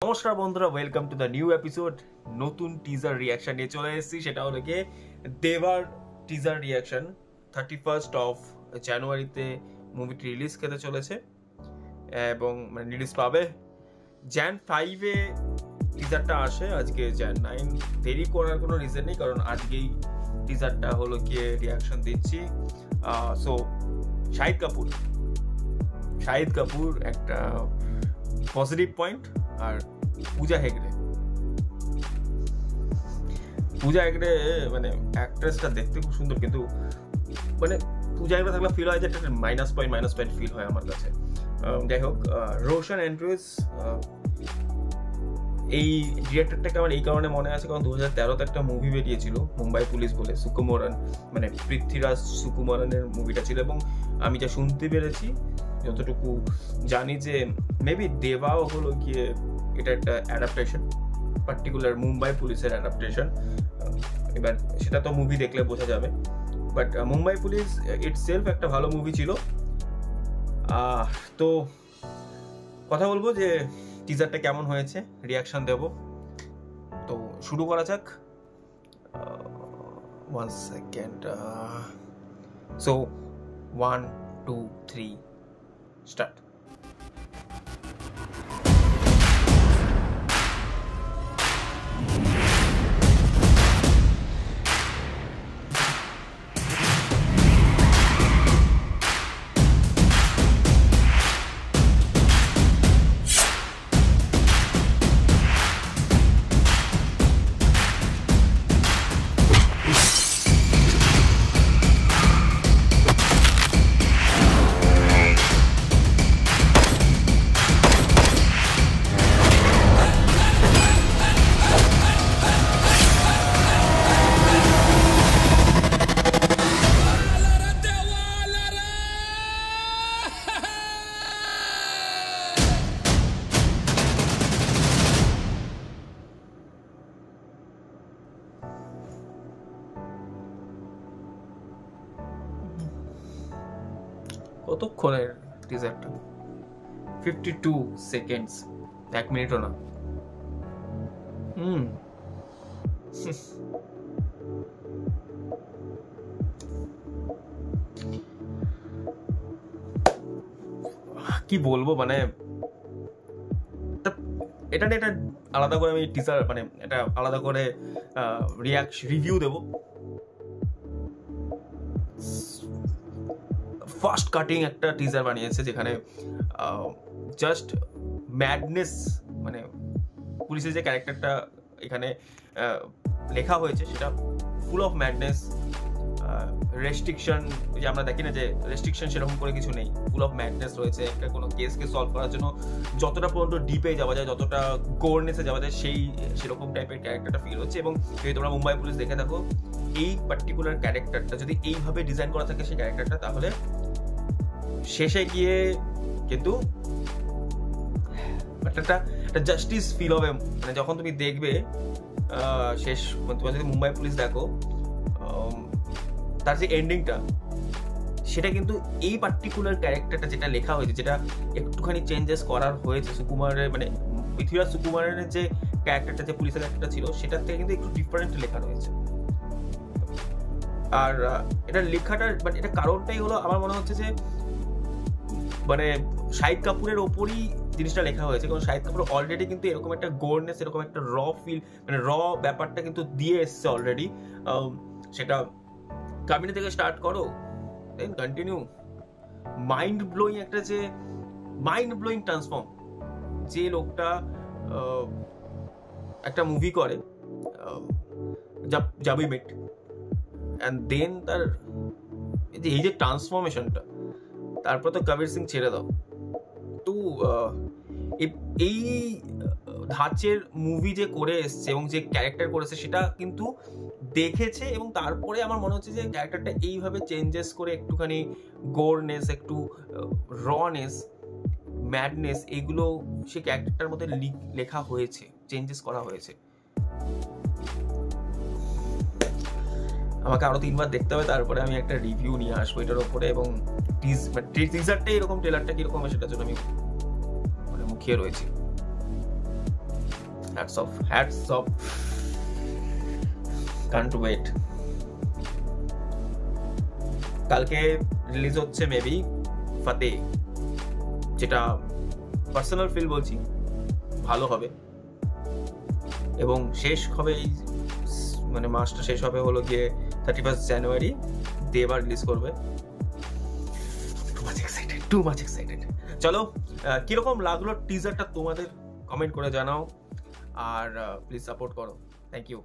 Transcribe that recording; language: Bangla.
নমস্কার বন্ধুরা, welcome to the new episode. নতুন টিজার রিয়াকশন নিয়ে চলে এসেছি, সেটা হলো গিয়ে দেবার টিজার রিয়াকশন। 31st অফ জানুয়ারিতে মুভিটি রিলিজ খেতে চলেছে এবং রিলিজ পাবে jan 5-এ টিজারটা আসে, আজকে jan 9। দেরি করার কোনো রিজন নেই, কারণ আজকেই টিজারটা হলো গিয়ে রিয়াকশন দিচ্ছি। সো শাহিদ কাপুর একটা পজিটিভ পয়েন্ট, আর পূজা হেগড়ে মানে অ্যাক্ট্রেসটা দেখতে খুব সুন্দর, কিন্তু মানে পূজা হেগড়ে থাকলে ফিল হয় যে একটা মাইনাস পয়েন্ট ফিল হয় আমার কাছে। যাই হোক, রোশন অ্যান্ড্রুজ এই ডিরেক্টরটাকে আমার এই কারণে মনে আছে, কারণ 2013-তে একটা মুভি বেরিয়েছিল মুম্বাই পুলিশ বলে, সুকুমারন মানে পৃথ্বীরাজ সুকুমারনের মুভিটা ছিল, এবং আমি যা শুনতে পেরেছি, যতটুকু জানি যে মেবি দেবাও হলো গিয়ে এটা একটা অ্যাডাপ্টেশন, পার্টিকুলার মুম্বাই পুলিশের অ্যাডাপ্টেশন। এবার সেটা তো মুভি দেখলে বোঝা যাবে, বাট মুম্বাই পুলিশ ইটসেলফ একটা ভালো মুভি ছিল। তো কথা বলবো যে টিজারটা কেমন হয়েছে, রিয়াকশন দেব। তো শুরু করা যাক। 1 সেকেন্ড। So 1 2 3 start. কতক্ষণের টিজারটা? 52 সেকেন্ডস, 1 মিনিটও না। কি বলবো, মানে এটা আলাদা করে আমি টিজার মানে এটা আলাদা করে রিভিউ দেবো। ফাস্ট কাটিং একটা টিজার বানিয়েছে, যেখানে জাস্ট ম্যাডনেস, মানে পুলিশের যে ক্যারেক্টারটা এখানে লেখা হয়েছে সেটা ফুল অফ ম্যাডনেস। রেস্ট্রিকশন, যে আমরা দেখি না যে রেস্ট্রিকশন সেরকম করে কিছু নেই, ফুল অফ ম্যাডনেস রয়েছে। একটা কোনো কেসকে সলভ করার জন্য যতটা পর্যন্ত ডিপে যাওয়া যায়, যতটা গোরনেসে যাওয়া যায়, সেরকম টাইপের ক্যারেক্টারটা ফিল হচ্ছে। এবং যদি তোমরা মুম্বাই পুলিশ দেখে থাকো, এই পার্টিকুলার ক্যারেক্টারটা যদি এইভাবে ডিজাইন করা থাকে সেই ক্যারেক্টারটা, তাহলে শেষে গিয়ে কিন্তু একটা জাস্টিস ফিল হবে। মানে যখন তুমি দেখবে শেষ, তোমার যদি মুম্বাই পুলিশ দেখো, তার যে এন্ডিংটা, সেটা কিন্তু এই পার্টিকুলার ক্যারেক্টারটা যেটা লেখা হয়েছে, যেটা একটুখানি চেঞ্জেস করার হয়েছে সুকুমারের, মানে পৃথ্বীরাজ সুকুমারের যে ক্যারেক্টারটা, যে পুলিশের ক্যারেক্টারটা ছিল, সেটার থেকে কিন্তু একটু ডিফারেন্ট লেখা রয়েছে। আর এটা লেখাটা, বাট এটা কারণটাই হলো আমার মনে হচ্ছে যে মানে শাহিদ কাপুরের ওপরই জিনিসটা লেখা হয়েছে, কারণ শাহিদ কাপুর অলরেডি কিন্তু এরকম একটা গোরনেস, এরকম একটা র ফিল, মানে র ব্যাপারটা কিন্তু দিয়ে এসছে অলরেডি। সেটা কামিনী থেকে স্টার্ট করো, then continue. Mind blowing transform. যে লোকটা একটা মুভি করে জাবি মেট, অ্যান্ড দেন তার এই যে ট্রান্সফরমেশনটা, তারপর তো কবির সিং ছেড়ে দাও। তো এই ধাঁচের মুভি যে করে এসছে এবং যে ক্যারেক্টার করেছে, সেটা কিন্তু দেখেছে, এবং তারপরে আমার মনে হচ্ছে যে ক্যারেক্টারটা এইভাবে চেঞ্জেস করে একটুখানি গোরনেস, একটু রনেস, ম্যাডনেস, এগুলো সে ক্যারেক্টারটার মধ্যে লেখা হয়েছে, চেঞ্জেস করা হয়েছে। আমাকে আরো 3 বার দেখতে হবে, তারপরে আমি একটা রিভিউ নিয়ে আসবো এটার উপরে। এবং টিজারটা এরকম, ট্রেলারটা কিরকম, সেটার জন্য আমি মানে মুখিয়ে রয়েছি। hats off, can't wait. কালকে রিলিজ হচ্ছে মেবি ফাতে, যেটা পার্সোনাল ফিল বলছি ভালো হবে, এবং শেষ হবে মানে মাসটা শেষ হবে হলো গিয়ে 31 জানুয়ারি, দেবা রিলিজ করবে। Too much excited. চলো, কিরকম লাগলো টিজারটা তোমাদের কমেন্ট করে জানাও, আর প্লিজ সাপোর্ট করো। Thank you.